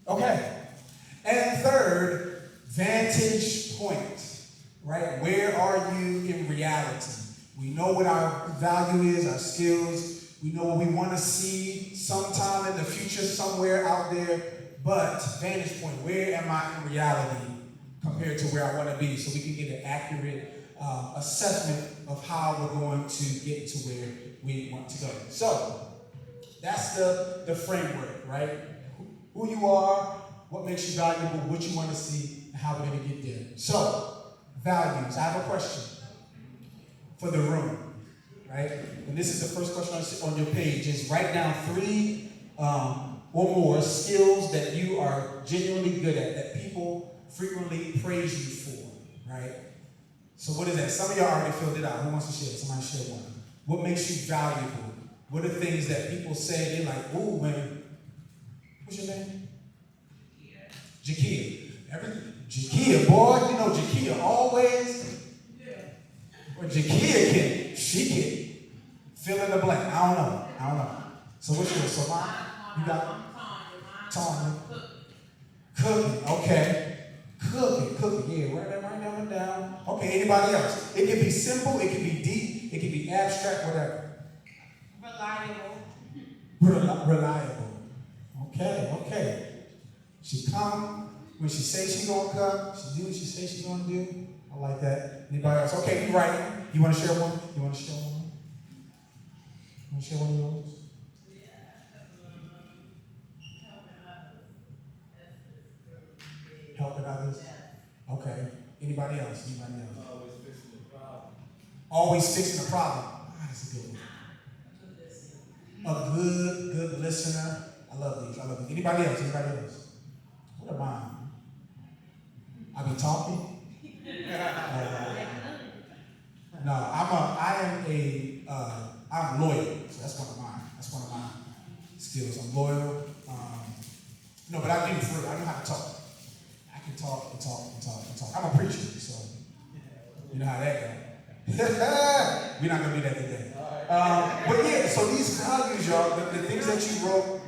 Okay. And third, vantage point, right? Where are you in reality? We know what our value is, our skills. We know what we want to see sometime in the future, somewhere out there. But vantage point, where am I in reality compared to where I want to be? So we can get an accurate assessment of how we're going to get to where we want to go. So that's the framework, right? Who you are, what makes you valuable, what you want to see, and how we're going to get there. So, values. I have a question for the room, right? And this is the first question on your page, is write down 3 or more skills that you are genuinely good at, that people frequently praise you for, right? So what is that? Some of y'all already filled it out. Who wants to share? Somebody share one. What makes you valuable? What are things that people say, they're like, ooh, man, what's your name? Jakia. Jakia, boy, you know Jakia always. Or Jakia she can fill in the blank. I don't know. So what's yours? So mine? You got Tanya. Cooking, okay. Cooking, yeah, write that one down. Okay, anybody else? It can be simple, it can be deep, it can be abstract, whatever. Reliable. Okay. She come when she says she's gonna come. She do what she says she's gonna do. I like that. Anybody else? Okay, you writing? You want to share one? You want to share one of yours? Helping others. Okay. Anybody else? Always fixing the problem. That's a good one. A good listener. I love these. Anybody else? What am I be talking? No, I'm loyal. So that's one of mine. That's one of my skills. I'm loyal. No, but I do for real. I know how to talk. I can talk and talk. I'm a preacher, so you know how that goes. We're not gonna do that today. But yeah, so these values, y'all, the things that you wrote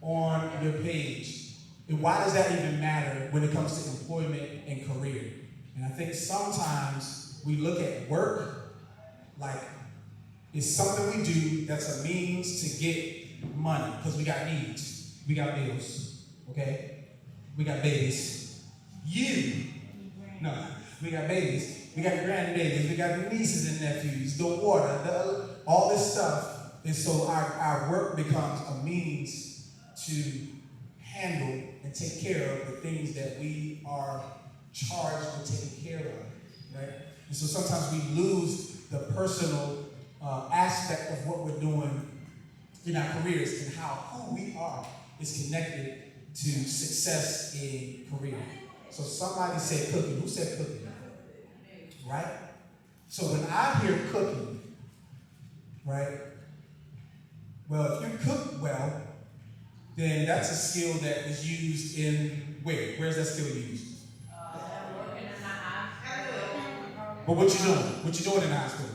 on your page, and why does that even matter when it comes to employment and career? And I think sometimes we look at work like it's something we do that's a means to get money, because we got needs, we got bills, okay? We got babies. We got babies, we got grandbabies, we got nieces and nephews, the water, all this stuff. And so our work becomes a means to handle and take care of the things that we are charged with taking care of, right? And so sometimes we lose the personal aspect of what we're doing in our careers, and how who we are is connected to success in career. So somebody said cooking. Who said cooking? Right? So when I hear cooking, right? Well, if you cook well, then that's a skill that is used in where? Where's that skill used? Working in the hospital. But what you doing? What you doing in the hospital?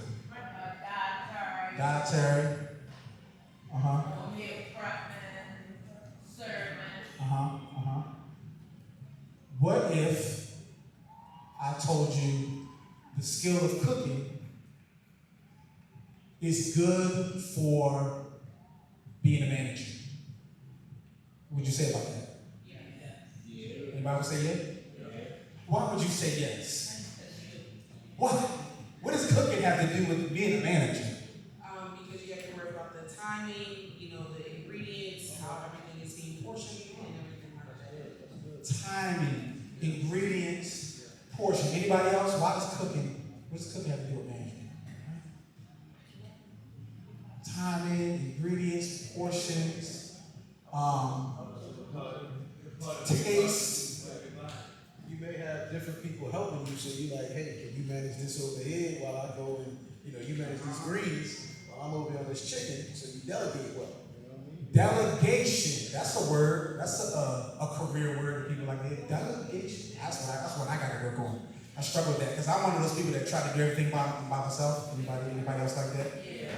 Dietary. Meal prepping, serving. What if I told you the skill of cooking is good for being a manager? What would you say about that? Yeah. Anybody would say yeah? Why would you say yes? Why? What does cooking have to do with being a manager? Because you have to worry about the timing, the ingredients, how everything is being portioned, and everything like that. Timing, ingredients, portion. Anybody else? What does cooking have to do with management? Timing, ingredients, portions, taste. You may have different people helping you, so you're like, hey, can you manage this over here while I go and, you manage these greens while I'm over here on this chicken, so you delegate well. You know what I mean? Delegation, that's a word. That's a career word that people like that. Delegation, that's what I got to work on. I struggle with that because I'm one of those people that try to do everything by myself. Anybody else like that? Yeah.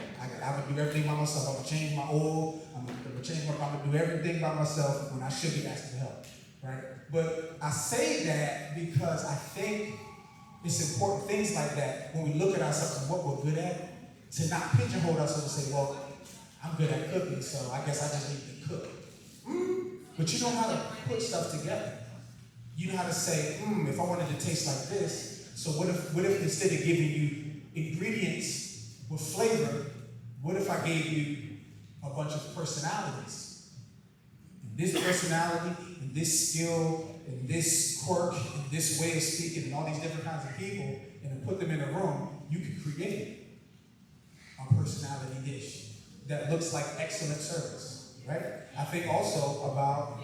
I would do everything by myself. I would change my oil. I'm gonna gonna change my mind. I'm gonna do everything by myself when I should be asking for help, right? But I say that because I think it's important, things like that, when we look at ourselves and what we're good at, to not pigeonhole ourselves and say, well, I'm good at cooking, so I guess I just need to cook. But you know how to put stuff together. You know how to say, if I wanted to taste like this, so what if instead of giving you ingredients with flavor, what if I gave you a bunch of personalities? And this personality, and this skill, and this quirk, and this way of speaking, and all these different kinds of people, and then put them in a room, you can create a personality dish that looks like excellent service, right? I think also about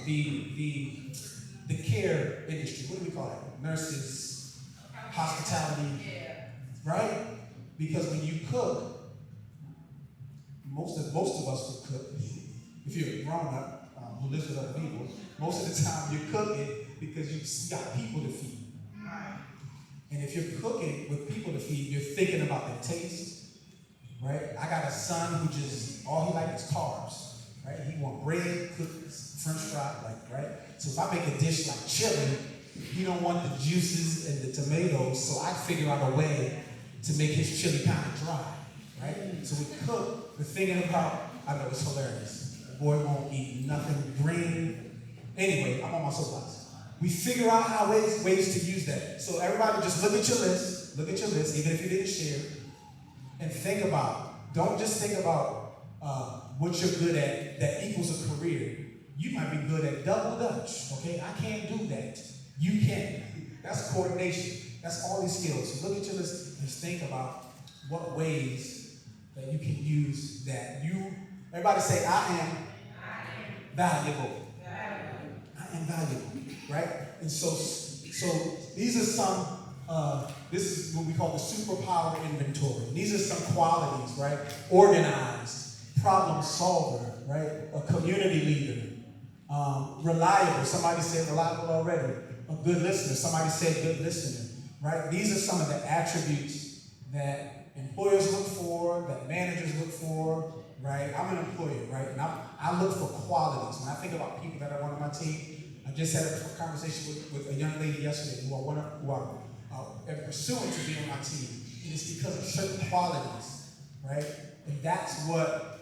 the care industry. What do we call it? Nurses, hospitality, right? Because when you cook, most of us would cook. If you're a grown up who lives with other people, most of the time you're cooking because you got people to feed. And if you're cooking with people to feed, you're thinking about their taste, right? I got a son who just all he likes is carbs, right? He want bread, cookies, French fry, right? So if I make a dish like chili, he don't want the juices and the tomatoes, so I figure out a way to make his chili kind of dry, right? So we cook, we're thinking about, I know it's hilarious. The boy won't eat nothing green. Anyway, I'm on my soapbox. We figure out ways to use that. So everybody just look at your list, even if you didn't share, and think about, don't just think about what you're good at that equals a career. You might be good at double dutch, okay? I can't do that. You can. That's coordination. That's all these skills. So look at your list and think about what ways that you can use that. Everybody say, I am valuable. I am valuable, right? And so these are some, this is what we call the superpower inventory. These are some qualities, right? Organized, problem solver, right? A community leader, reliable. Somebody said reliable already. A good listener. Somebody said good listener, right? These are some of the attributes that employers look for, that managers look for, right? I'm an employer, right? And I look for qualities. When I think about people that I want on my team, I just had a conversation with a young lady yesterday who I'm pursuing to be on my team. And it's because of certain qualities, right? And that's what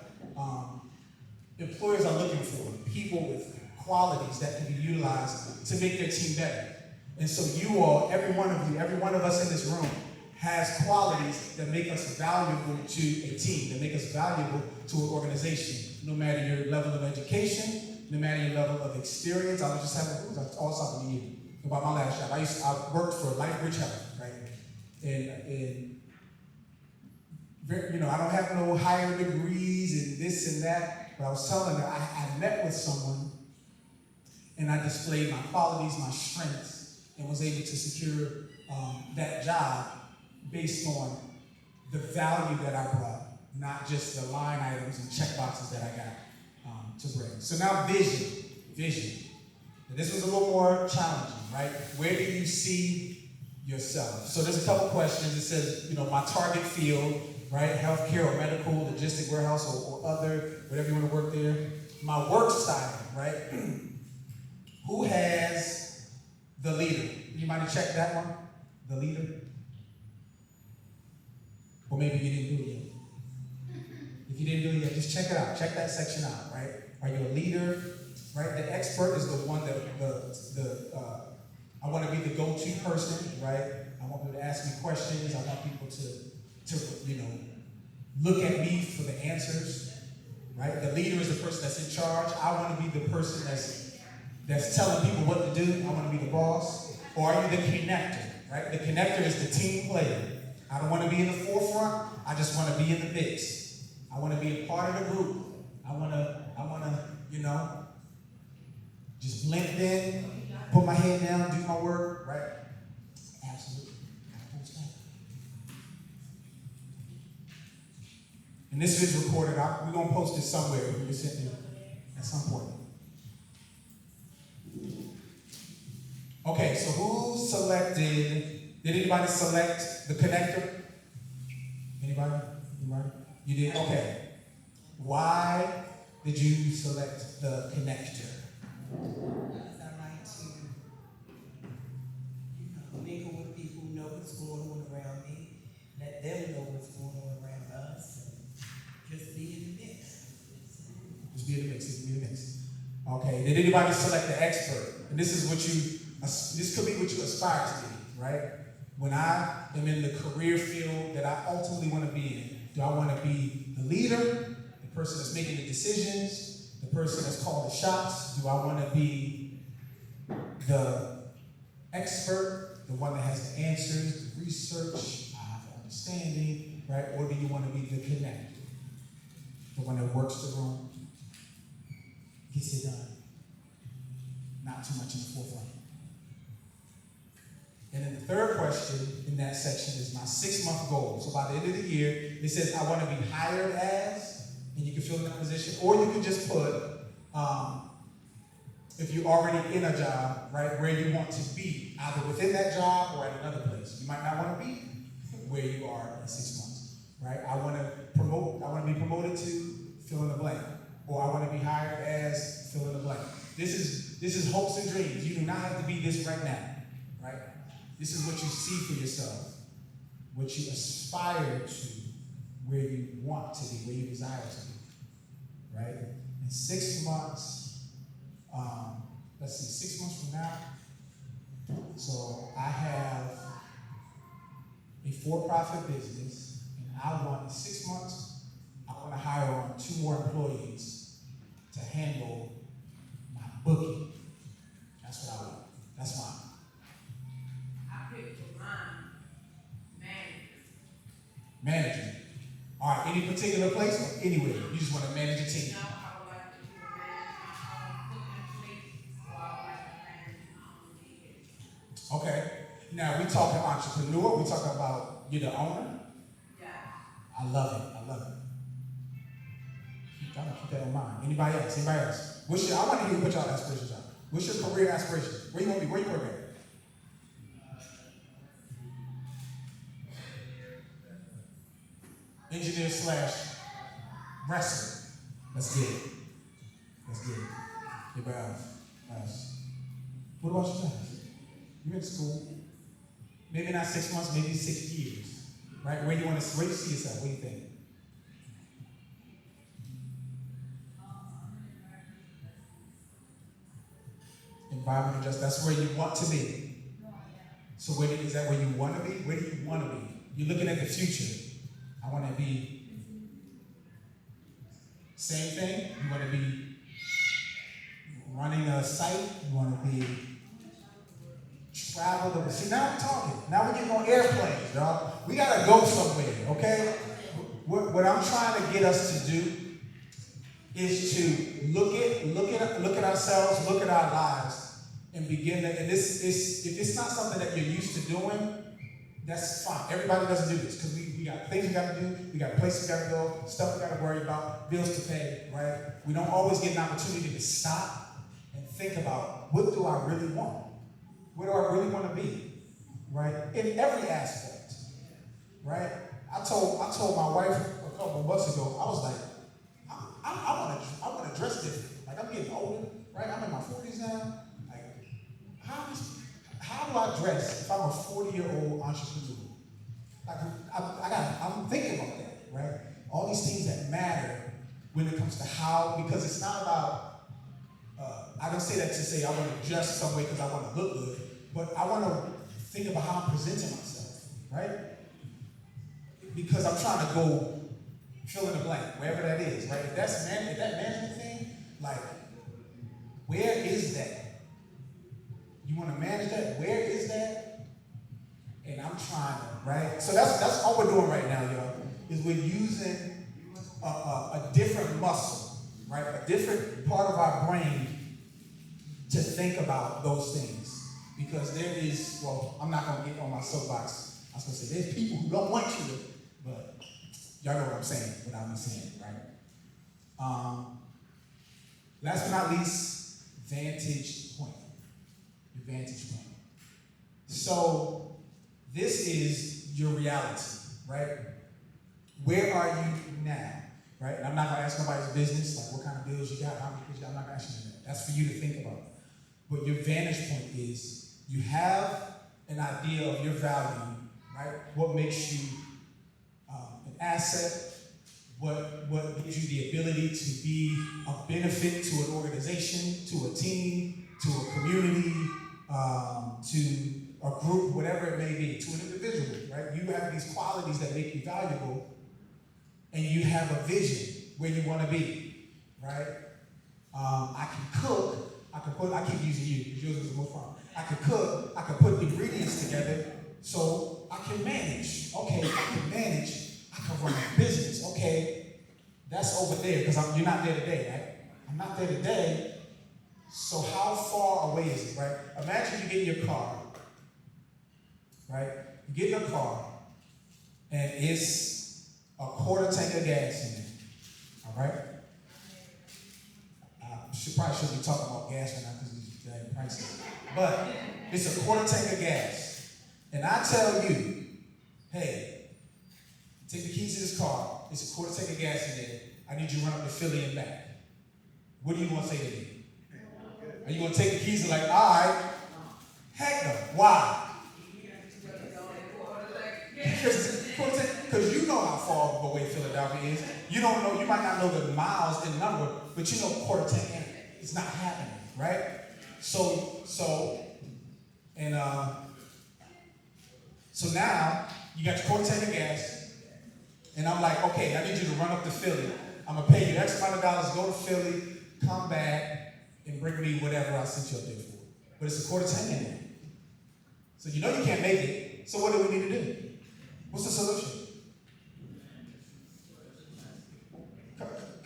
employers are looking for. People with qualities that can be utilized to make their team better. And so you all, every one of us in this room has qualities that make us valuable to a team, that make us valuable to an organization, no matter your level of education, no matter your level of experience. I was just having all something to you about my last job. I worked for Life Bridge Health, right? And I don't have no higher degrees and this and that, but I was telling her I met with someone and I displayed my qualities, my strengths, and was able to secure that job based on the value that I brought, not just the line items and check boxes that I got to bring. So now vision. And this was a little more challenging, right? Where do you see yourself? So there's a couple questions. It says, my target field, right? Healthcare or medical, logistic warehouse or other, whatever you want to work there. My work style, right? Who has the leader? Anybody check that one? The leader? Or maybe you didn't do it yet. If you didn't do it yet, just check it out. Check that section out, right? Are you a leader? Right? The expert is the one that I want to be the go-to person, right? I want people to ask me questions. I want people to look at me for the answers, right? The leader is the person that's in charge. I want to be the person that's telling people what to do. I want to be the boss. Or are you the connector, right? The connector is the team player. I don't want to be in the forefront. I just want to be in the mix. I want to be a part of the group. I want to, just blend in, put my head down, do my work, right? Absolutely. And this is recorded. We're going to post it somewhere. We're going to send it at some point. Okay, so who selected? Did anybody select the connector? Anybody? You did? Okay. Why did you select the connector? Because I like to, mingle with people, know what's going on around me, let them know what's going on around us, and just be in the mix. Just be in the mix, just be in the mix. Okay, did anybody select the expert? And this is what this could be what you aspire to be, right? When I am in the career field that I ultimately want to be in, do I want to be the leader, the person that's making the decisions, the person that's calling the shots? Do I want to be the expert, the one that has the answers, the research, I have understanding, right? Or do you want to be the connector, the one that works the room, gets it done, not too much in the forefront? And then the third question in that section is my 6-month goal. So by the end of the year, it says I want to be hired as, and you can fill in that position, or you can just put, if you're already in a job, right, where you want to be, either within that job or at another place. You might not want to be where you are in 6 months, right? I want to be promoted to fill in the blank, or I want to be hired as fill in the blank. This is hopes and dreams. You do not have to be this right now, right? This is what you see for yourself, what you aspire to, where you want to be, where you desire to be, right? In 6 months, let's see, 6 months from now, so I have a for-profit business, and I want, in 6 months, I want to hire on 2 more employees to handle my booking. That's what I want. That's mine. I picked for mine, manager. Managing. All right, any particular place or anywhere? You just want to manage a team. No, I would like to do a manage my own cooking place, or I would like to manage my own vehicle. Okay. Now, we talking entrepreneur. We talking about you're the owner. Yeah. I love it. I love it. I'm gonna keep that in mind. Anybody else? Anybody else? I want to hear what y'all aspirations are. What's your career aspiration? Where you want to be? Where you work at? Engineer / wrestler. Let's get it. Let's get it. Anybody else? What about you guys? You're in school. Maybe not 6 months, maybe 6 years. Right? Where do you see yourself? What do you think? Environmental justice, that's where you want to be. So is that where you want to be? Where do you want to be? You're looking at the future. I want to be, same thing, you want to be running a site, you want to be travel. See, now we're talking. Now we're getting on airplanes, y'all. We got to go somewhere, okay? What I'm trying to get us to do is to look at ourselves, look at our lives, and begin to, and if it's not something that you're used to doing, that's fine. Everybody doesn't do this because we got things we got to do, we got places we got to go, stuff we got to worry about, bills to pay, right? We don't always get an opportunity to stop and think about, what do I really want? Where do I really want to be, right? In every aspect, right? I told my wife a couple of months ago, I was like, I want to dress different. Like, I'm getting older, right? I'm in my 40s now. Like, how do I dress if I'm a 40-year-old entrepreneur? Like, I'm thinking about that, right? All these things that matter when it comes to how, because it's not about, I don't say that to say I want to dress some way because I want to look good, but I want to think about how I'm presenting myself, right? Because I'm trying to go fill in the blank, wherever that is, right? If that management thing, like, where is that? You want to manage that? Where is that? And I'm trying to, right? So that's all we're doing right now, y'all, is we're using a different muscle, right? A different part of our brain to think about those things. Because there is, well, I'm not going to get on my soapbox. I was going to say, there's people who don't want you to, but y'all know what I'm saying without me saying it, right? Last but not least, vantage point. Your vantage point. So this is your reality, right? Where are you now? right? And I'm not gonna ask nobody's business, like what kind of bills you got, how many kids you got. I'm not gonna ask you that. That's for you to think about. But your vantage point is you have an idea of your value, right? What makes you an asset? What gives you the ability to be a benefit to an organization, to a team, to a community, to a group, whatever it may be, to an individual, right? You have these qualities that make you valuable, and you have a vision where you want to be, right? I can cook. I keep using you because yours is the most fun. I can cook. I can put ingredients together so I can manage. Okay, I can manage. I can run a business. Okay, that's over there because you're not there today, right? I'm not there today. So how far away is it, right? Imagine you get in your car, right? You get in your car, and it's a quarter tank of gas in there, all right? Probably shouldn't be talking about gas right now because it's dang prices. But it's a quarter tank of gas. And I tell you, hey, take the keys to this car. It's a quarter tank of gas in there. I need you to run up to Philly and back. What do you want to say to me? Are you going to take the keys and like, all right? Heck no. Why? Because you know how far away Philadelphia is. You don't know, you might not know the miles and number, but you know quarter tank, it's not happening, right? So now you got your quarter tank of gas, and I'm like, okay, I need you to run up to Philly. I'm gonna pay you X amount of dollars, go to Philly, come back, and bring me whatever I sent you up there for. But it's a quarter tank in there. So you know you can't make it. So what do we need to do? What's the solution?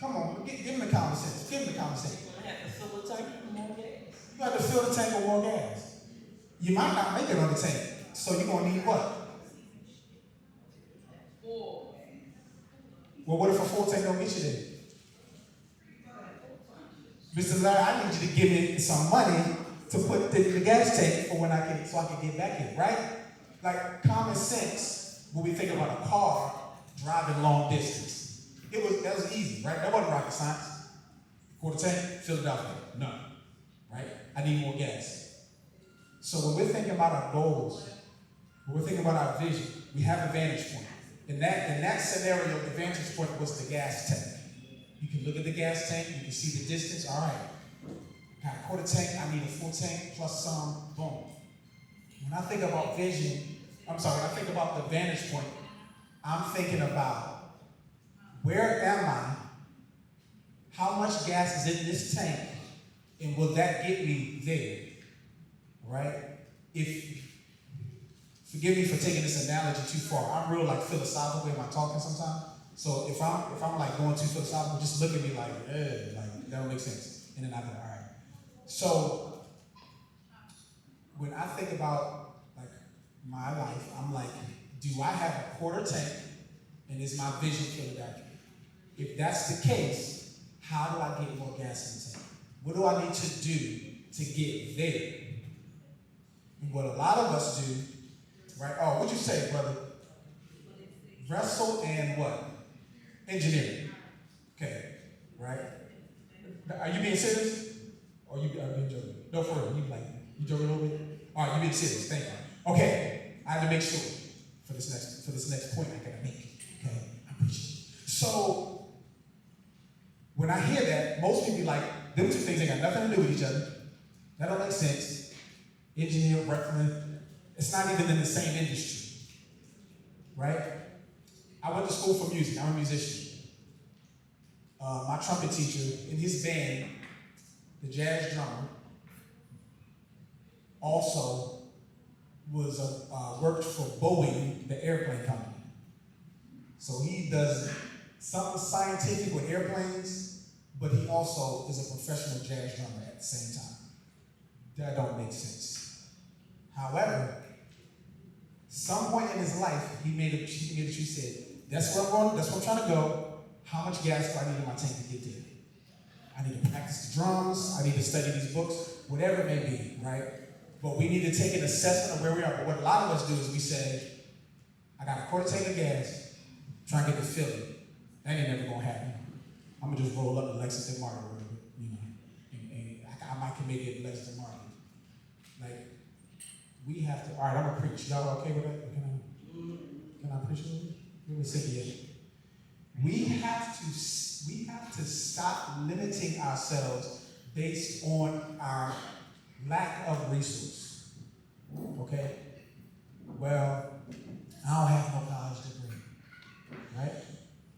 Come on, give him the common sense. Give him the common sense. You're gonna have to fill the tank with more gas. You have to fill the tank with more gas. You might not make it on the tank. So you're gonna need what? Full. Well, what if a full tank don't get you there? Mr. Larry, I need you to give me some money to put the gas tank for so I can get back in, right? Like common sense when we think about a car driving long distance. That was easy, right? That wasn't rocket science. Quarter tank, Philadelphia, none, right? I need more gas. So when we're thinking about our goals, when we're thinking about our vision, we have a vantage point. In that scenario, the vantage point was the gas tank. You can look at the gas tank, you can see the distance. All right, got a quarter tank, I need a full tank plus some, boom. When I think about when I think about the vantage point, I'm thinking about where am I? How much gas is in this tank? And will that get me there? Right? Forgive me for taking this analogy too far. I'm real like philosophical in my talking sometimes. So if I'm like going too philosophical, just look at me like that don't make sense. And then I go, all right. So when I think about like my life, I'm like, do I have a quarter tank? And is my vision Philadelphia? If that's the case, how do I get more gas in the tank? What do I need to do to get there? And what a lot of us do, right? Oh, what'd you say, brother? Wrestle and what? Engineering. Okay, right? Are you being serious? Or are you being joking? No, for real. You joking a little bit? All right, you being serious. Thank you. Okay, I have to make sure for this next point I gotta make. Okay, I appreciate it. So when I hear that, most people be like, them two things ain't got nothing to do with each other. That don't make sense. Engineer, wrestling, it's not even in the same industry, right? I went to school for music. I'm a musician. My trumpet teacher in his band, the jazz drummer, also was worked for Boeing, the airplane company. So he does something scientific with airplanes, but he also is a professional jazz drummer at the same time. That don't make sense. However, some point in his life, he made a choice. He said, that's where I'm going, that's where I'm trying to go. How much gas do I need in my tank to get there? I need to practice the drums, I need to study these books, whatever it may be, right? But we need to take an assessment of where we are. But what a lot of us do is we say, I got a quarter tank of gas, trying to get to Philly. That ain't never gonna happen. I'm gonna just roll up to Lexington Market real quick, you know, and I might can make it to Lexington Market. Like, we have to, all right, I'm gonna preach. Y'all okay with that? Can I preach a little bit? Let me say it. We have to stop limiting ourselves based on our lack of resource. Okay? Well, I don't have no college degree. Right?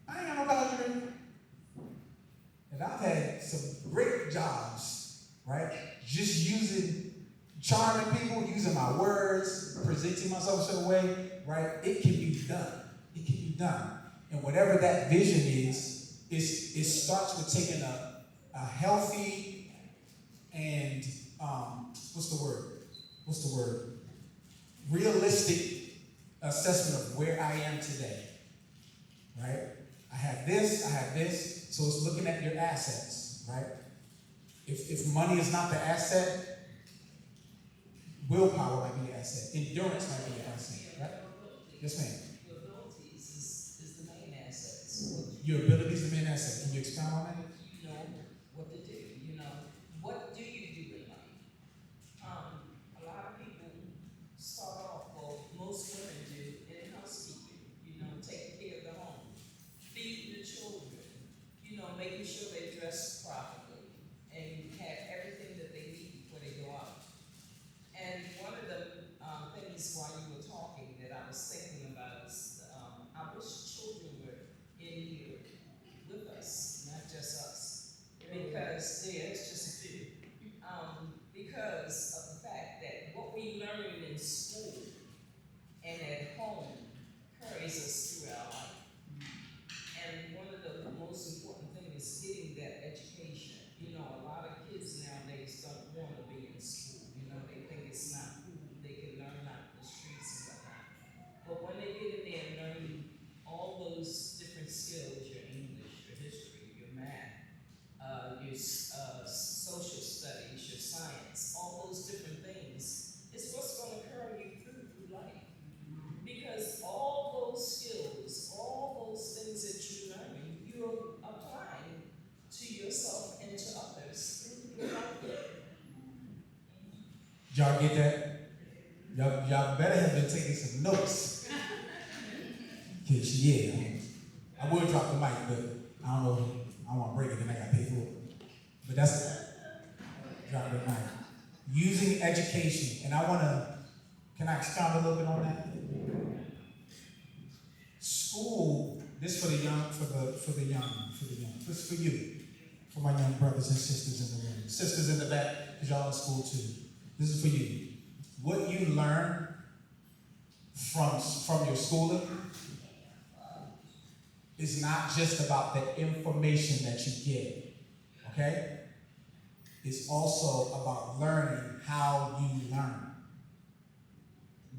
I ain't got no college degree. And I've had some great jobs, right? Just charming people, using my words, presenting myself a certain way, right? It can be done. It can be done. And whatever that vision is, it starts with taking a healthy and, what's the word? Realistic assessment of where I am today, right? I have this, so it's looking at your assets, right? If money is not the asset, willpower might be the asset, endurance might be the asset, right? Yes, ma'am. Your abilities is the main assets. Your ability is the main asset. Can you expound on that? You know what to do, you know. What do you do in life? A lot of people start off, well, most women do, in housekeeping, you know, taking care of the home, feeding the children, you know, making sure they dress properly and have everything that they need before they go out. And one of the things while you were talking that I was thinking about is I wish children were in here with us, not just us. Because, yeah, it's just a few. Because of the fact that what we learn in school and at home carries us through our life. And one of the most important things is getting that education. You know, a lot of kids nowadays don't want to be in school. You know, they think it's not cool. They can learn out in the streets and whatnot. But when they get in there and learn all those different skills, your English, your history, your math, your social studies, your science, all those different things, it's what's going to carry you through life. Because all those skills, all those things that you're learning, you're applying to yourself and to others through your life. Y'all get that? Y'all better have been taking some notes. Cause yeah, I would drop the mic, but I don't know. I don't want to break it, and I got to pay for it. But that's it. Drop the mic. Using education, and can I expound a little bit on that? School, this for the young, this is for you, for my young brothers and sisters in the room. Sisters in the back, because y'all in school too. This is for you. What you learn from your schooling is not just about the information that you get, okay? It's also about learning how you learn.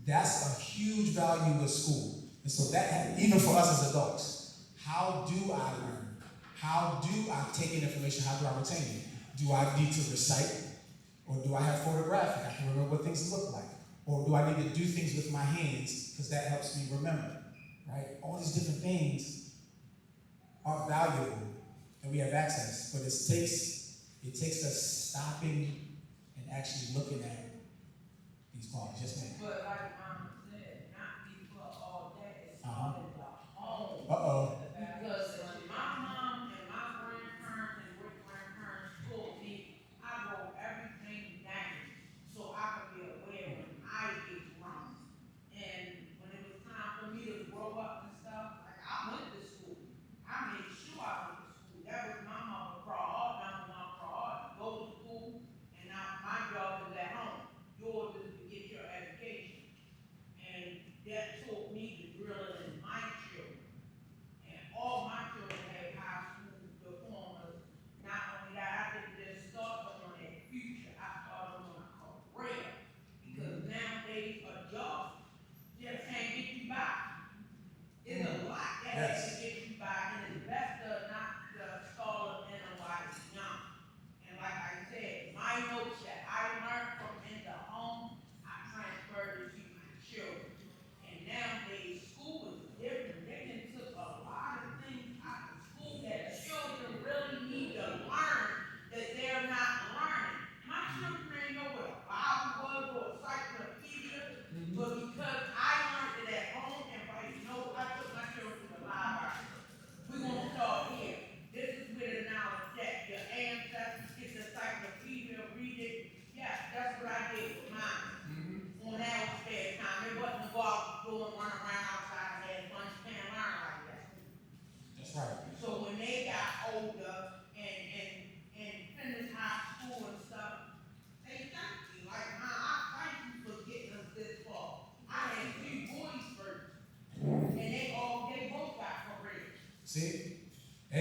That's a huge value with school. And so that, even for us as adults, how do I learn? How do I take in information? How do I retain it? Do I need to recite? Or do I have photographic? I can remember what things look like. Or do I need to do things with my hands? Because that helps me remember, right? All these different things are valuable and we have access, but it takes us stopping and actually looking at these qualities. Yes, ma'am. But like said, not before all that is all in the home. Uh-oh. Because when my mom and my grandparents and great grandparents told me, I wrote everything down so I could be aware when I get grown. And when it was time for me to grow up and stuff, like I went to school. I made sure I went to school. That was my mama fraud, number one fraud. Go to school, and now my job is at home. Yours is to get your education. And that taught me to drill it in my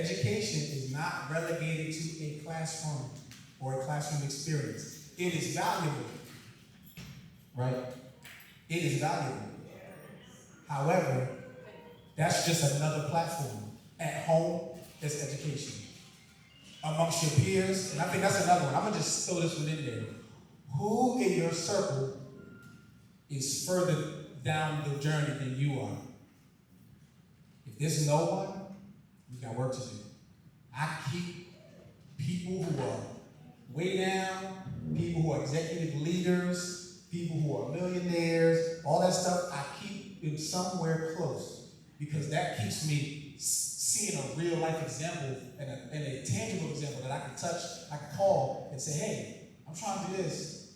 education is not relegated to a classroom or a classroom experience. It is valuable, right? It is valuable. However, that's just another platform. At home, it's education. Amongst your peers, and I think that's another one. I'm gonna just throw this one in there. Who in your circle is further down the journey than you are? If there's no one, you got work to do. I keep people who are way down, people who are executive leaders, people who are millionaires, all that stuff, I keep it somewhere close because that keeps me seeing a real life example and a tangible example that I can touch, I can call and say, hey, I'm trying to do this,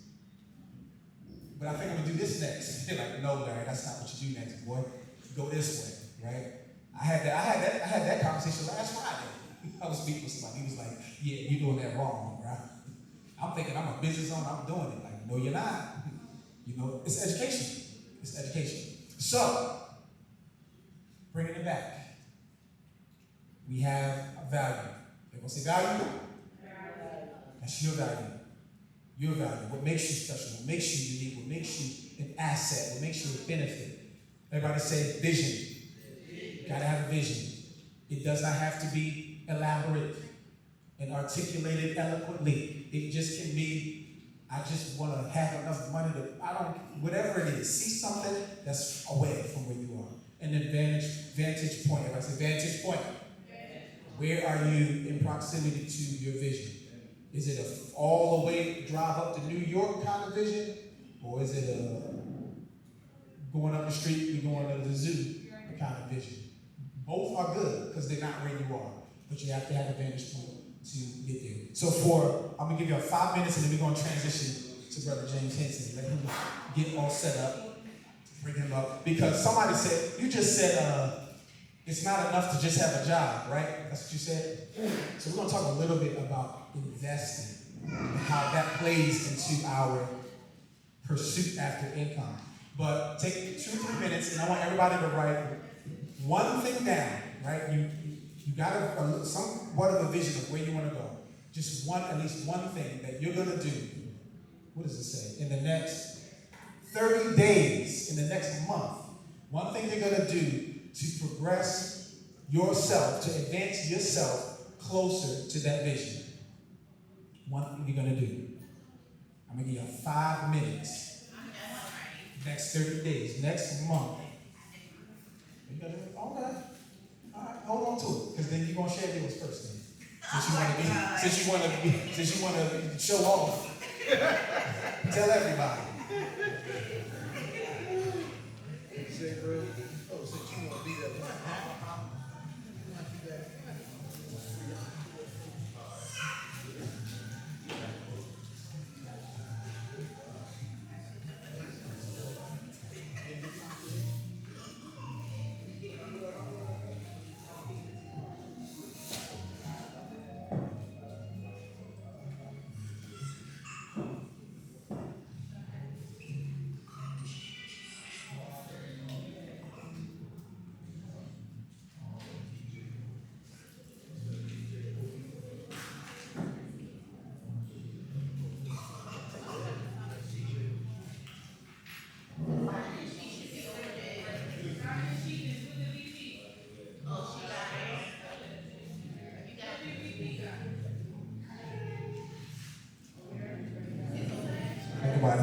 but I think I'm gonna do this next. They're like, no, Larry, that's not what you do next, boy. Go this way, right? I had that conversation last Friday. I was speaking with somebody. He was like, yeah, you're doing that wrong, right? I'm thinking I'm a business owner, I'm doing it. Like, no, you're not. You know, it's education. It's education. So, bringing it back. We have a value. Everyone say value? That's your value. Your value. What makes you special? What makes you unique? What makes you an asset? What makes you a benefit? Everybody say vision. You gotta have a vision. It does not have to be elaborate and articulated eloquently. It just can be, I just want to have enough money to, whatever it is, see something that's away from where you are. An vantage point. Everybody say vantage point. Where are you in proximity to your vision? Is it a all the way drive up to New York kind of vision? Or is it a going up the street, you're going to the zoo kind of vision? Both are good because they're not where you are. But you have to have a vantage point to get there. So I'm going to give you 5 minutes and then we're going to transition to Brother James Henson. Let him get all set up, bring him up. Because somebody said, you just said, it's not enough to just have a job, right? That's what you said? So we're going to talk a little bit about investing and how that plays into our pursuit after income. But take 2-3 minutes, and I want everybody to write one thing down, right? You got somewhat of a vision of where you want to go. Just at least one thing that you're going to do. What does it say? In the next 30 days, in the next month, one thing you're going to do to progress yourself, to advance yourself closer to that vision. One thing you're going to do. I'm going to give you 5 minutes. Next 30 days, next month. You got it? Okay. All right, hold on to it, because then you're going to share yours first. Then. Since you want to show off. Tell everybody. Say, bro. Oh, since you want to be that one.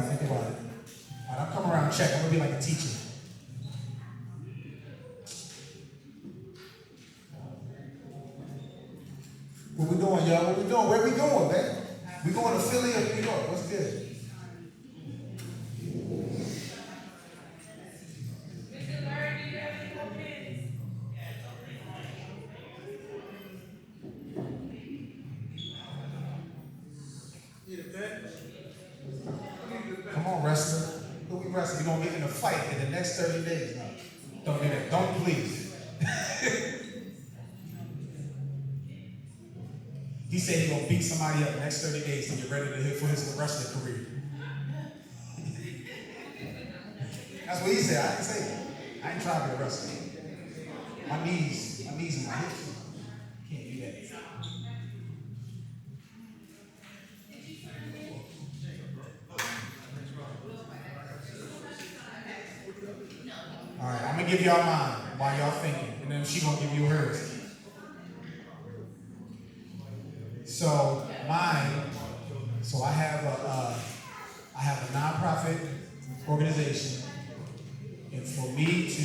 Think about it. All right, I'll come around and check. I'm going to be like a teacher. What we doing, y'all? What we doing? Where we going, man? We going to Philly or New York? What's good? Come on, wrestler. Who we wrestling? We're going to get in a fight in the next 30 days. No, don't do that. Don't, please. He said he's going to beat somebody up the next 30 days to get ready to hit for his wrestling career. That's what he said. I didn't say that. I ain't trying to be a wrestler. My knees and my hips. Can't do me give y'all mine while y'all thinking, and then she gonna give you hers. So mine. So I have a nonprofit organization, and for me to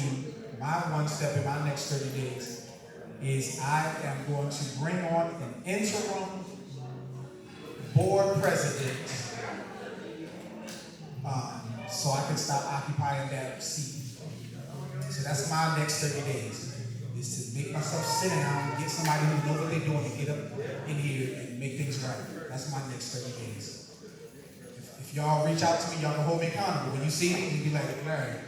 my one step in my next 30 days is I am going to bring on an interim board president, so I can stop occupying that seat. So that's my next 30 days, is to make myself sit down, get somebody who knows what they're doing to get up in here and make things right. That's my next 30 days. If y'all reach out to me, y'all can hold me accountable. When you see me, you be like, Larry,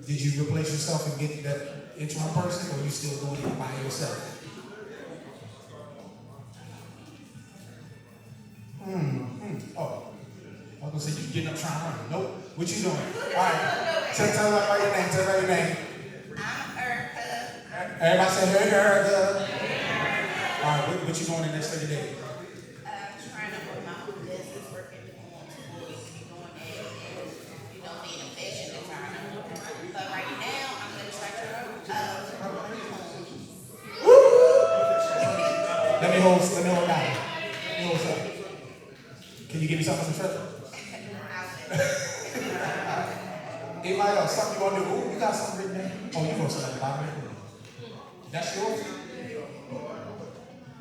did you replace yourself and get that interim person, or you still doing it by yourself? Oh, I was gonna say you getting up trying to run. Nope. What you doing? All right. Tell everybody your name. Tell everybody your name. I'm Erica. Everybody say, hey, Erica. All right. What you doing in the next 30 days? Trying to run my own business, working on schools, doing that, and being a fashion designer. But right now, I'm the instructor of Let me hold down. Let me hold something. Can you give me something from the treasure? Anybody else? Something you want to do? Ooh, you got something written there? Oh, you wrote something at the bottom. That's yours?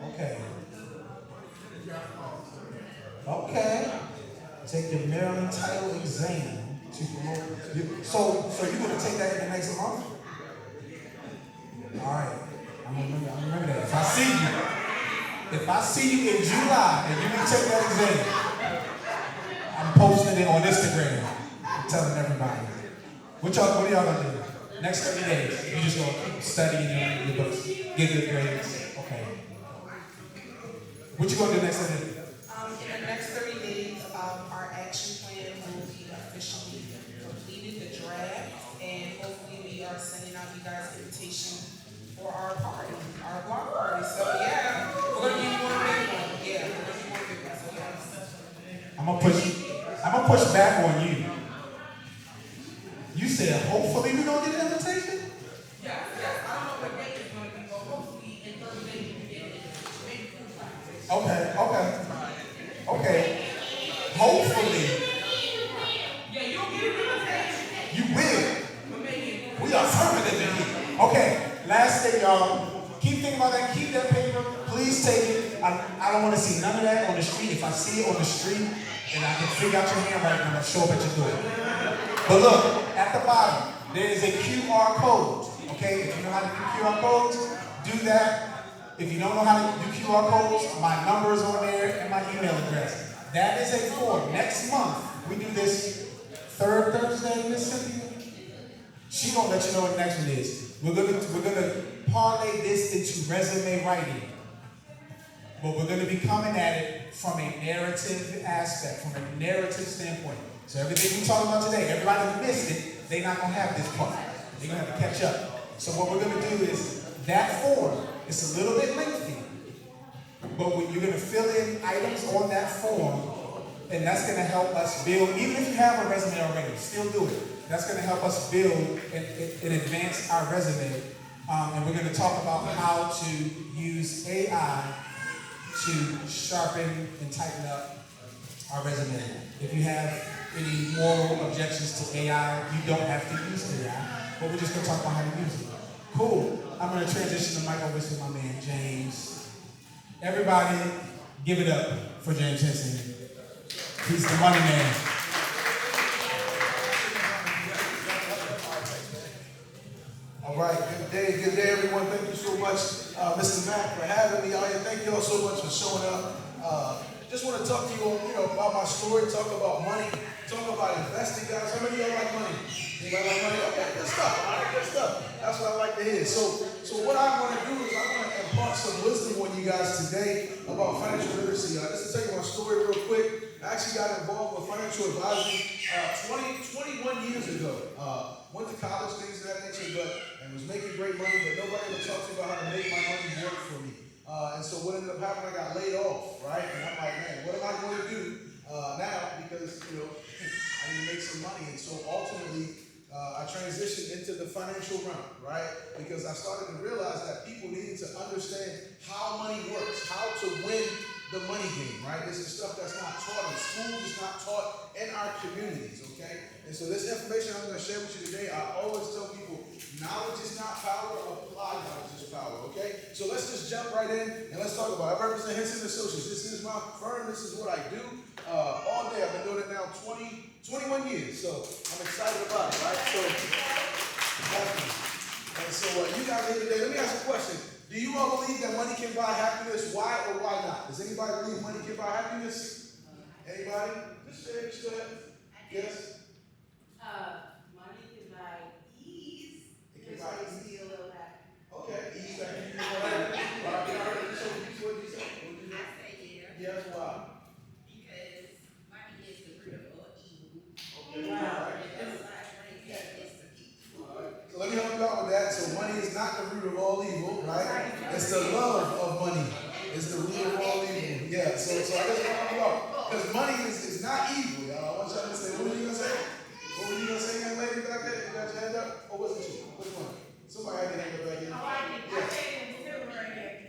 Okay. Okay. Take the Maryland title exam to promote. So you're going to take that in the next month? All right. I'm gonna remember that. If I see you in July and you can take that exam, I'm posting it on Instagram. I'm telling everybody. What are y'all gonna do? Next 30 days, you just gonna keep studying your books, get good grades. Okay. What you gonna do next 30 days? In the next 30 days, our action plan will be officially completed, the draft, and hopefully we are sending out you guys an invitation for our party, our block party. So yeah, we're gonna give you one big one. Yeah, we're gonna give you one big one. So yeah. I'm gonna push back on you. You said hopefully we gonna get an invitation? Yeah, I don't know what date it's going to be, but hopefully in 30 days you get it. Maybe 2 times. Okay. Hopefully. Yeah, you'll get an invitation. You will. But maybe. We are affirmative in here. Okay, last thing, y'all. Keep thinking about that. Keep that paper. Please take it. I don't want to see none of that on the street. If I see it on the street and I can figure out your handwriting, I'm going to show up at your door. But look, at the bottom, there is a QR code. Okay, if you know how to do QR codes, do that. If you don't know how to do QR codes, my number is on there and my email address. That is a form. Next month, we do this third Thursday, Miss Cynthia. She gonna let you know what the next one is. We're gonna parlay this into resume writing, but we're gonna be coming at it from a narrative aspect, from a narrative standpoint. So everything we talked about today, everybody who missed it, they're not gonna have this part. They're gonna have to catch up. So what we're gonna do is that form. It's a little bit lengthy, but you're gonna fill in items on that form, and that's gonna help us build. Even if you have a resume already, still do it. That's gonna help us build and advance our resume. And we're gonna talk about how to use AI to sharpen and tighten up our resume. If you have any moral objections to AI, you don't have to use AI, but we're just gonna talk about how to use it. Cool. I'm gonna transition the mic over to my man, James. Everybody, give it up for James Henson. He's the money man. All right, good day, everyone. Thank you so much, Mr. Mack, for having me out here. Thank you all so much for showing up. Just want to talk to you, about my story, talk about money, talk about investing, guys. How many of y'all like money? Anybody like money? Okay, good stuff. All right, good stuff. That's what I like to hear. So what I want to do is I want to impart some wisdom on you guys today about financial literacy. Just to tell you my story real quick. I actually got involved with financial advising 21 years ago. Went to college, things of that nature, and was making great money, but nobody would talk to me about how to make my money work for me. And so what ended up happening, I got laid off, right? And I'm like, man, what am I going to do now? Because, I need to make some money. And so ultimately, I transitioned into the financial realm, right? Because I started to realize that people needed to understand how money works, how to win the money game, right? This is stuff that's not taught in schools, it's not taught in our communities, okay? And so this information I'm going to share with you today, I always tell people, knowledge is not power, applied knowledge is power, okay? So let's just jump right in and let's talk about it. I represent Henson Associates. This is my firm. This is what I do all day. I've been doing it now 21 years, so I'm excited about it, right? So, and so you guys here today, let me ask you a question. Do you all believe that money can buy happiness? Why or why not? Does anybody believe money can buy happiness? Anybody? Just say it, just go ahead. Yes? Money can buy ease. It can buy ease. Still a little happy. Okay, ease that can be more happy. All right, y'all heard this, so what did you say? What did you I say? say yeah. Yes, why? Because money is the root of all evil. Okay, all right. That's why money is the evil. All right. So let me help you out with that. So money is not the root of all evil, right? It's the love of money. It's the root of all evil. Yeah, so I just want to help you out. Because money is not evil, y'all. I want y'all to say, what were you going to say? What were you going to say, young lady back there? You got your hand up? Or was it you? Which one? Somebody had their hand up back here. I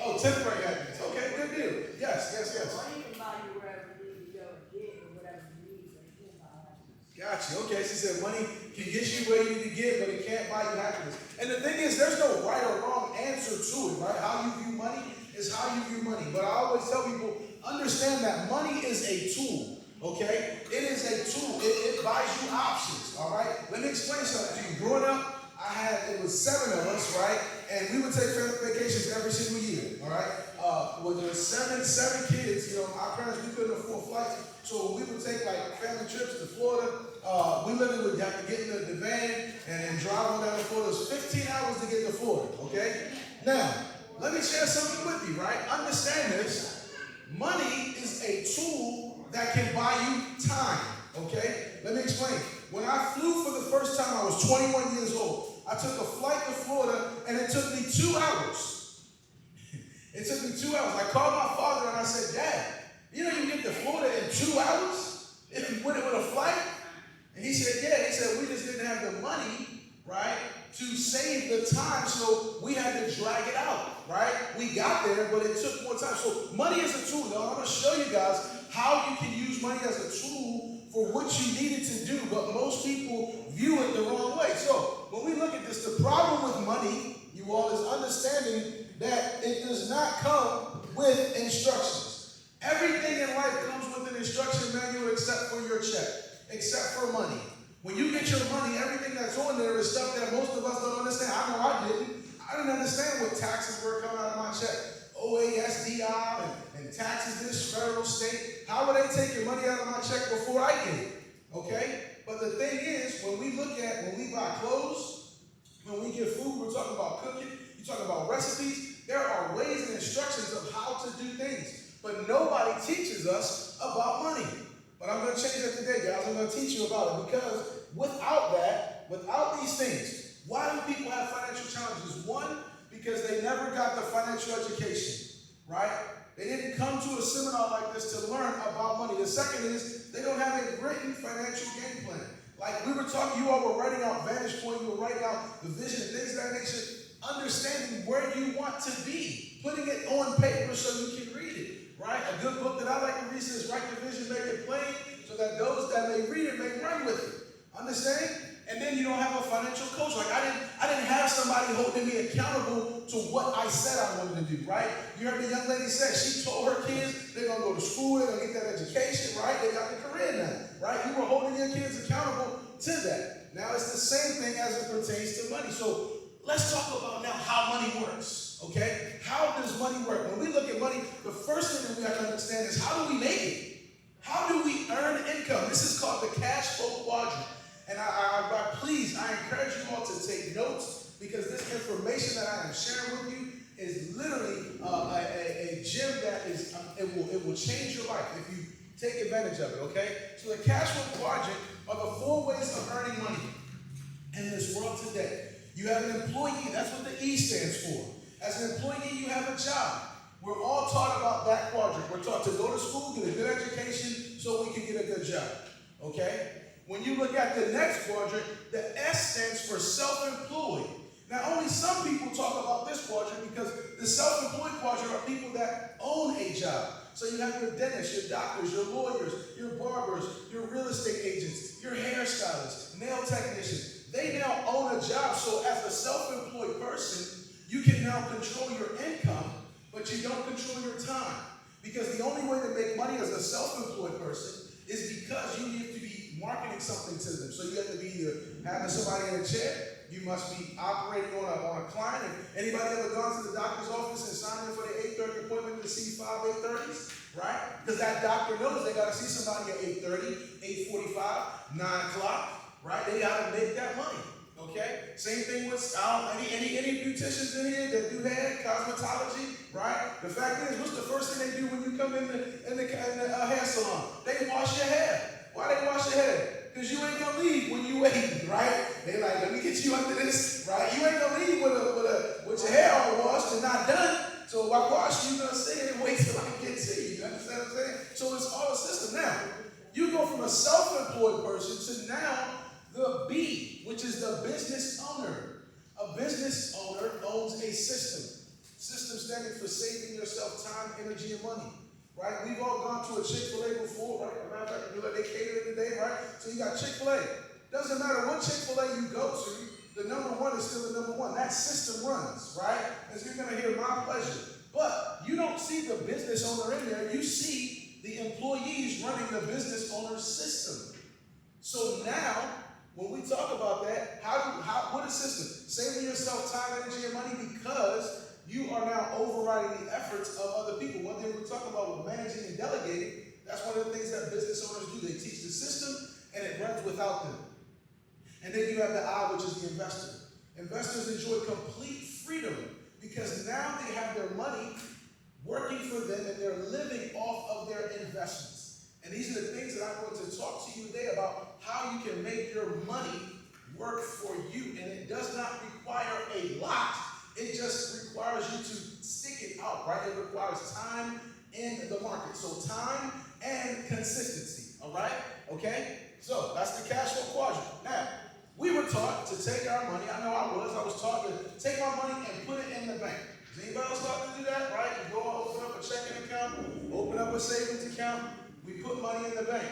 Oh, temporary happiness. Okay, good deal. Yes. Money can buy you wherever you need to go and get or whatever you need, but it can't buy happiness. Gotcha. Okay, she said money can get you where you need to get, but it can't buy you happiness. And the thing is, there's no right or wrong answer to it, right? How you view money is how you view money. But I always tell people, understand that money is a tool, okay? It is a tool. It buys you options, all right? Let me explain something to you. Growing up, it was 7 of us, right? And we would take family vacations every single year, all right? When there was seven kids, you know, our parents, we couldn't afford flights. So we would take like family trips to Florida. We literally would have to get in the van and then drive on down to Florida. It was 15 hours to get to Florida, okay? Now, let me share something with you, right? Understand this. Money is a tool that can buy you time, okay? Let me explain. When I flew for the first time, I was 21 years old. I took a flight to Florida, and it took me 2 hours. It took me 2 hours. I called my father, and I said, Dad, you know you get to Florida in 2 hours if you went it with a flight? And he said, yeah. He said, we just didn't have the money, right, to save the time, so we had to drag it out, right? We got there, but it took more time. So money is a tool, though. I'm going to show you guys how you can use money as a tool for what you needed to do, but most people view it the wrong way. So when we look at this, the problem with money, you all, is understanding that it does not come with instructions. Everything in life comes with an instruction manual except for your check, except for money. When you get your money, everything that's on there is stuff that most of us don't understand. I know I didn't. I didn't understand what taxes were coming out of my check. OASDI and taxes, this federal, state. How would they take your money out of my check before I get it? Okay? But the thing is, when we buy clothes, when we get food, we're talking about cooking, you talk about recipes, there are ways and instructions of how to do things. But nobody teaches us about money. But I'm going to change that today, guys. I'm going to teach you about it, because without these things, why do people have financial challenges? One, because they never got the financial education, right? They didn't come to a seminar like this to learn about money. The second is they don't have a written financial game plan. Like we were talking, you all were writing out Vantage Point, you were writing out the vision and things of that nature, understanding where you want to be, putting it on paper so you can read it, right? A good book that I like to read says, write the vision, make it plain, so that those that may read it may run with it. Understand? And then you don't have a financial coach. Like I didn't have somebody holding me accountable to what I said I wanted to do, right? You heard the young lady say, she told her kids they're going to go to school, they're going to get that education, right? They got the career now, right? You were holding your kids accountable to that. Now it's the same thing as it pertains to money. So let's talk about now how money works, okay? How does money work? When we look at money, the first thing that we have to understand is, how do we make it? How do we earn income? This is called the cash flow quadrant. And I encourage you all to take notes, because this information that I am sharing with you is literally a gem that is, it will change your life if you take advantage of it, okay? So the cash flow quadrant are the 4 ways of earning money in this world today. You have an employee, that's what the E stands for. As an employee, you have a job. We're all taught about that quadrant. We're taught to go to school, get a good education, so we can get a good job, okay? When you look at the next quadrant, the S stands for self-employed. Now, only some people talk about this quadrant because the self-employed quadrant are people that own a job. So you have your dentists, your doctors, your lawyers, your barbers, your real estate agents, your hairstylists, nail technicians. They now own a job. So as a self-employed person, you can now control your income, but you don't control your time. Because the only way to make money as a self-employed person is because you need to be marketing something to them. So you have to be either having somebody in a chair, you must be operating on a client. If anybody ever gone to the doctor's office and signed in for the 8:30 appointment to see 8:30s, right? Because that doctor knows they got to see somebody at 8:30, 8:45, 9 o'clock, right? They got to make that money, okay? Same thing with any beauticians in here that do hair, cosmetology, right? The fact is, what's the first thing they do when you come in the hair salon? They wash your hair. Why they wash your hair? Because you ain't gonna leave when you waiting, right? They like, let me get you under this, right? You ain't gonna leave with your hair all washed and not done. So while washing, you're gonna sit and wait till I get to you. You understand what I'm saying? So it's all a system. Now, you go from a self-employed person to now the B, which is the business owner. A business owner owns a system. System standing for saving yourself time, energy, and money. Right? We've all gone to a Chick-fil-A before, right? As a matter of fact, they cater it today, right? So you got Chick-fil-A. Doesn't matter what Chick-fil-A you go to, the number one is still the number one. That system runs, right? As you're gonna hear, my pleasure. But you don't see the business owner in there, you see the employees running the business owner's system. So now, when we talk about that, what is system? Saving yourself time, energy, and money because you are now overriding the efforts of other people. One thing we're talking about with managing and delegating, that's one of the things that business owners do. They teach the system and it runs without them. And then you have the I, which is the investor. Investors enjoy complete freedom because now they have their money working for them and they're living off of their investments. And these are the things that I'm going to talk to you today about how you can make your money work for you. And it does not require a lot. It just requires you to stick it out, right? It requires time in the market. So time and consistency, all right? Okay? So that's the cash flow quadrant. Now, we were taught to take our money. I know I was taught to take my money and put it in the bank. Does anybody else taught to do that, right? You go and open up a checking account, open up a savings account. We put money in the bank.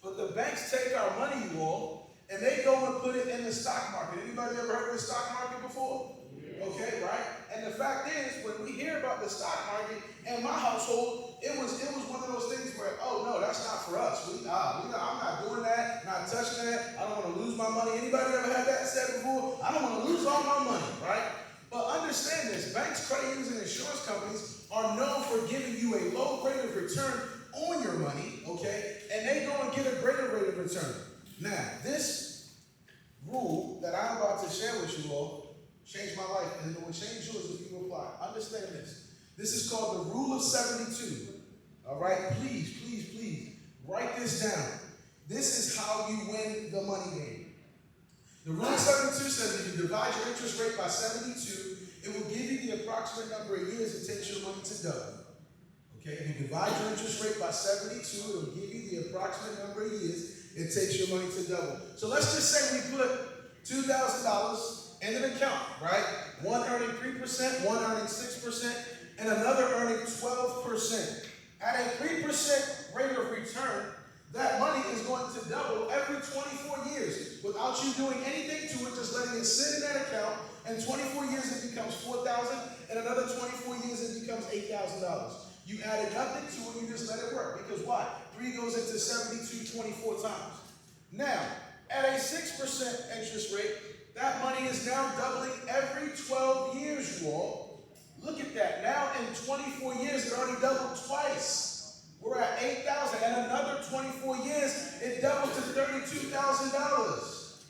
But the banks take our money, you all, and they go and put it in the stock market. Anybody ever heard of the stock market before? Okay, right? And the fact is, when we hear about the stock market in my household, it was one of those things where, oh no, that's not for us. I'm not doing that, not touching that. I don't want to lose my money. Anybody ever had that said before? I don't want to lose all my money, right? But understand this, banks, credit unions, and insurance companies are known for giving you a low rate of return on your money, okay? And they go and get a greater rate of return. Now, this rule that I'm about to share with you all changed my life, and it will change yours if you apply. Understand this. This is called the rule of 72. All right? Please, please, please, write this down. This is how you win the money game. The rule of 72 says if you divide your interest rate by 72, it will give you the approximate number of years it takes your money to double. Okay? If you divide your interest rate by 72, it will give you the approximate number of years it takes your money to double. So let's just say we put $2,000 in an account, right? One earning 3%, one earning 6%, and another earning 12%. At a 3% rate of return, that money is going to double every 24 years without you doing anything to it, just letting it sit in that account. And 24 years it becomes $4,000, and another 24 years it becomes $8,000. You added nothing to it, you just let it work. Because why? 3 goes into 72 24 times. Now, at a 6% interest rate, that money is now doubling every 12 years, you all. Look at that. Now in 24 years, it already doubled twice. We're at $8,000. And another 24 years, it doubles to $32,000.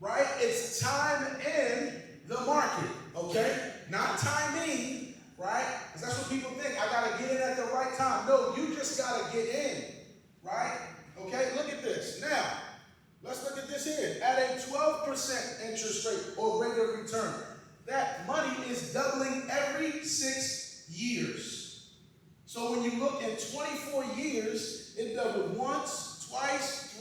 Right? It's time in the market, okay? Not timing, right? Because that's what people think. I got to get in at the right time. No, you just got to get in, right? Okay, look at this. Now, let's look at this here. At a 12% interest rate or rate of return, that money is doubling every 6 years. So when you look at 24 years, it doubled once, twice,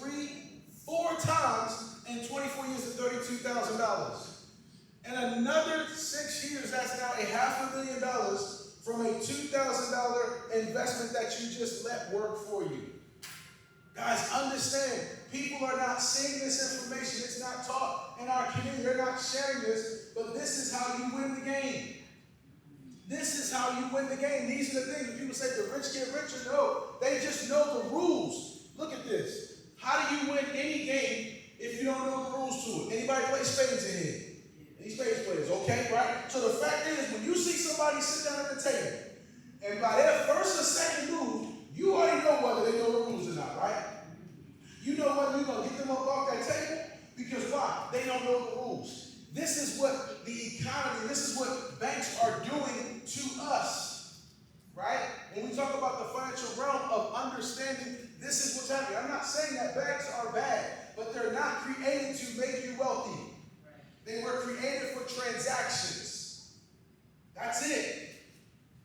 because that's now a $500,000 from a $2,000 investment that you just let work for you. Guys, understand, people are not seeing this information. It's not taught in our community. They're not sharing this, but this is how you win the game. This is how you win the game. These are the things. When people say the rich get richer, no. They just know the rules. Look at this. How do you win any game if you don't know the rules to it? Anybody play spades in here? Any spades players, okay, right? So the fact is, when you see somebody sit down at the table, and by their first or second move, you already know whether they know the rules or not, right? You know whether you're going to get them up off that table, because why? They don't know the rules. This is what the economy, this is what banks are doing to us, right? When we talk about the financial realm of understanding, this is what's happening. I'm not saying that banks are bad, but they're not created to make you wealthy. They were created for transactions. That's it.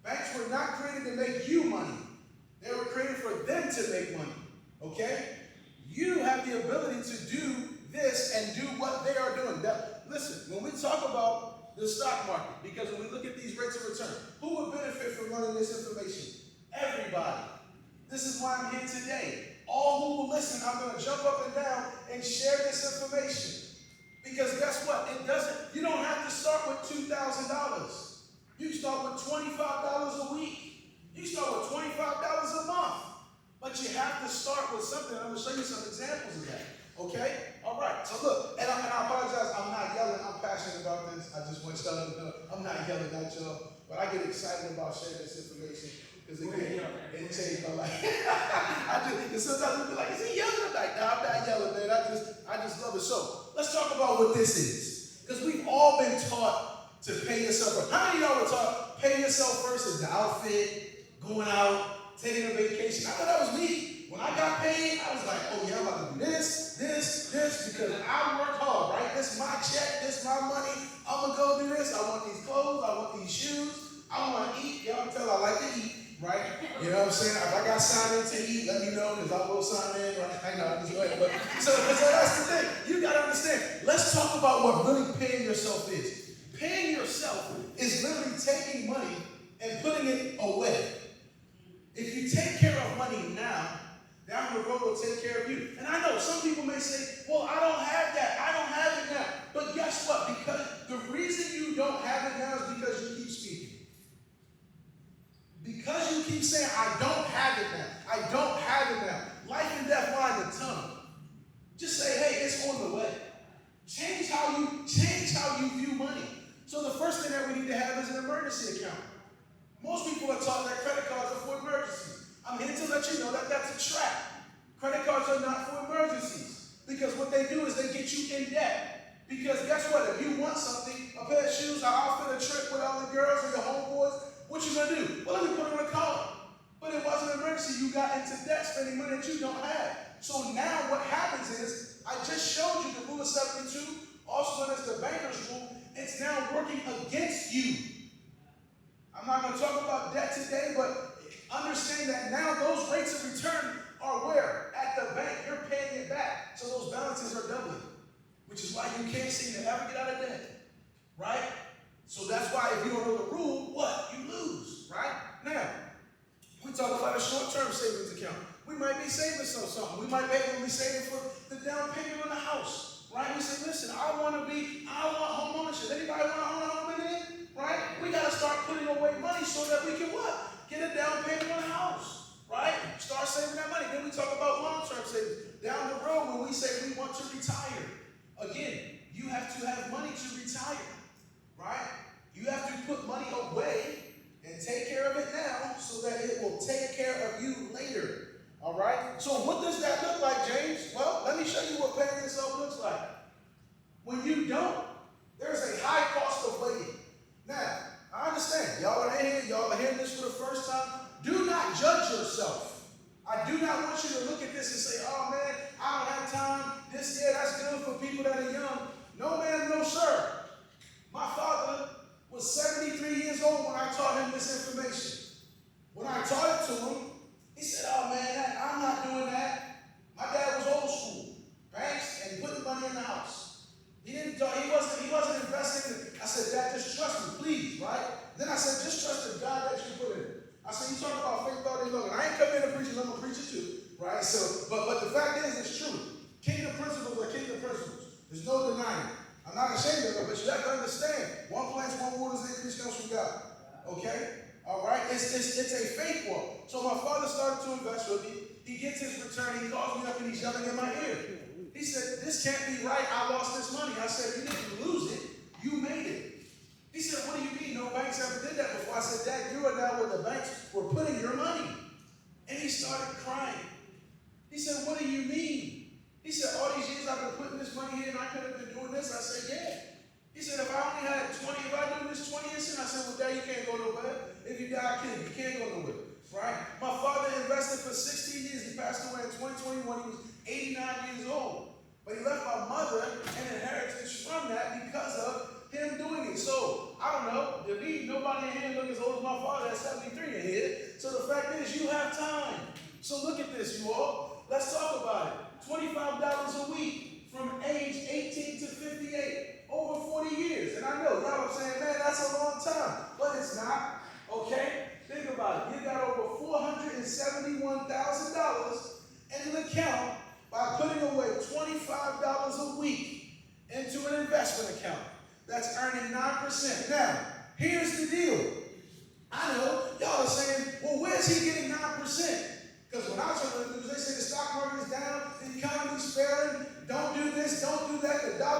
Banks were not created to make you money. They were created for them to make money. Okay? You have the ability to do this and do what they are doing. Now, listen, when we talk about the stock market, because when we look at these rates of return, who would benefit from learning this information? Everybody. This is why I'm here today. All who will listen, I'm going to jump up and down and share this information. Because guess what? You don't have to start with $2,000. You can start with $25 a week. You can start with $25 a month. But you have to start with something. I'm going to show you some examples of that. Okay? All right. So look, and I apologize. I'm not yelling. I'm passionate about this. I just want y'all to know I'm not yelling at y'all. But I get excited about sharing this information because it changed my life. And sometimes people be like, is he yelling? I'm like, no, I'm not yelling, man. I just love it. So let's talk about what this is. Because we've all been taught to pay yourself first. How many of y'all were taught pay yourself first is the outfit, going out, taking a vacation? I thought that was me. When I got paid, I was like, oh yeah, I'm about to do this, because I worked hard, right? This is my check, this is my money. I'm gonna go do this. I want these clothes, I want these shoes, I want to eat. Y'all can tell I like to eat, right? You know what I'm saying? If I got signed in to eat, let me know, because I will sign in, right? I know, I'm just going, but so that's the thing. You gotta understand. Let's talk about what really paying yourself is. Paying yourself is literally taking money and putting it away. If you take care of money now, down the road will take care of you. And I know some people may say, well, I don't have that. I don't have it now. But guess what? Because the reason you don't have it now is because you keep speaking. Because you keep saying, I don't have it now. I don't have it now. Life and death lie in the tongue. Just say, hey, it's on the way. Change how you view money. So the first thing that we need to have is an emergency account. Most people are taught that credit cards are for emergencies. I'm here to let you know that that's a trap. Credit cards are not for emergencies. Because what they do is they get you in debt. Because guess what? If you want something, a pair of shoes, an outfit, a trip with all the girls and your homeboys, what you gonna do? Well, let me put it on a card. But it wasn't an emergency. You got into debt spending money that you don't have. So now what happens is, I just showed you the rule of 72, also known as the banker's rule. It's now working against you. I'm not going to talk about debt today, but understand that now those rates of return are where? At the bank. You're paying it back. So those balances are doubling, which is why you can't seem to ever get out of debt, right? So that's why if you don't know the rule, what? You lose, right? Now, we talk about a short-term savings account. We might be saving something. We might be saving for the down payment on the house, right? We say, listen, I want home ownership. Anybody want to own a home in it? Right? We got to start putting away money so that we can what? Get a down payment on a house, right? Start saving that money. Then we talk about long-term savings. Down the road when we say we want to retire. Again, you have to have money to retire, right? You have to put money away and take care of it now so that it will take care of you later, all right? So what does that look like, James? Well, let me show you what paying yourself looks like. When you don't, there's a high cost of waiting. Now, I understand. Y'all are hearing this for the first time. Do not judge yourself. I do not want you to look at this and say, oh man, I don't have time. That's good for people that are young. No ma'am, no sir. My father was 73 years old when I taught him this information. When I taught it to him, he said, oh man, I'm not doing that. My dad was old school. Banks and putting money in the house. He wasn't with God. Okay? All right? It's a faith walk. So my father started to invest with me. He gets his return. He calls me up and he's yelling in my ear. He said, this can't be right. I lost this money. I said, you didn't lose it. You made it. He said, what do you mean? No banks ever did that before. I said, Dad, you are now where the banks were putting your money. And he started crying. He said, what do you mean? He said, all these years I've been putting this money here and I could have been doing this. I said, yeah. He said, if I only had 20, if I do this 20 years, I said, well, Dad, you can't go nowhere. If you die, kill you. You can't go nowhere. Right? My father invested for 16 years. He passed away in 2021. He was 89 years old. But he left my mother an inheritance from that because of him doing it. So, I don't know. There be nobody in here look as old as my father at 73 in here. So the fact is, you have time. So look at this, you all. Let's talk about it. $25 a week from age 18 to 58. Over 40 years. And I know, y'all are saying, man, that's a long time. But it's not. Okay? Think about it. You got over $471,000 in an account by putting away $25 a week into an investment account. That's earning 9%. Now, here's the deal. I know y'all are saying, well, where's he getting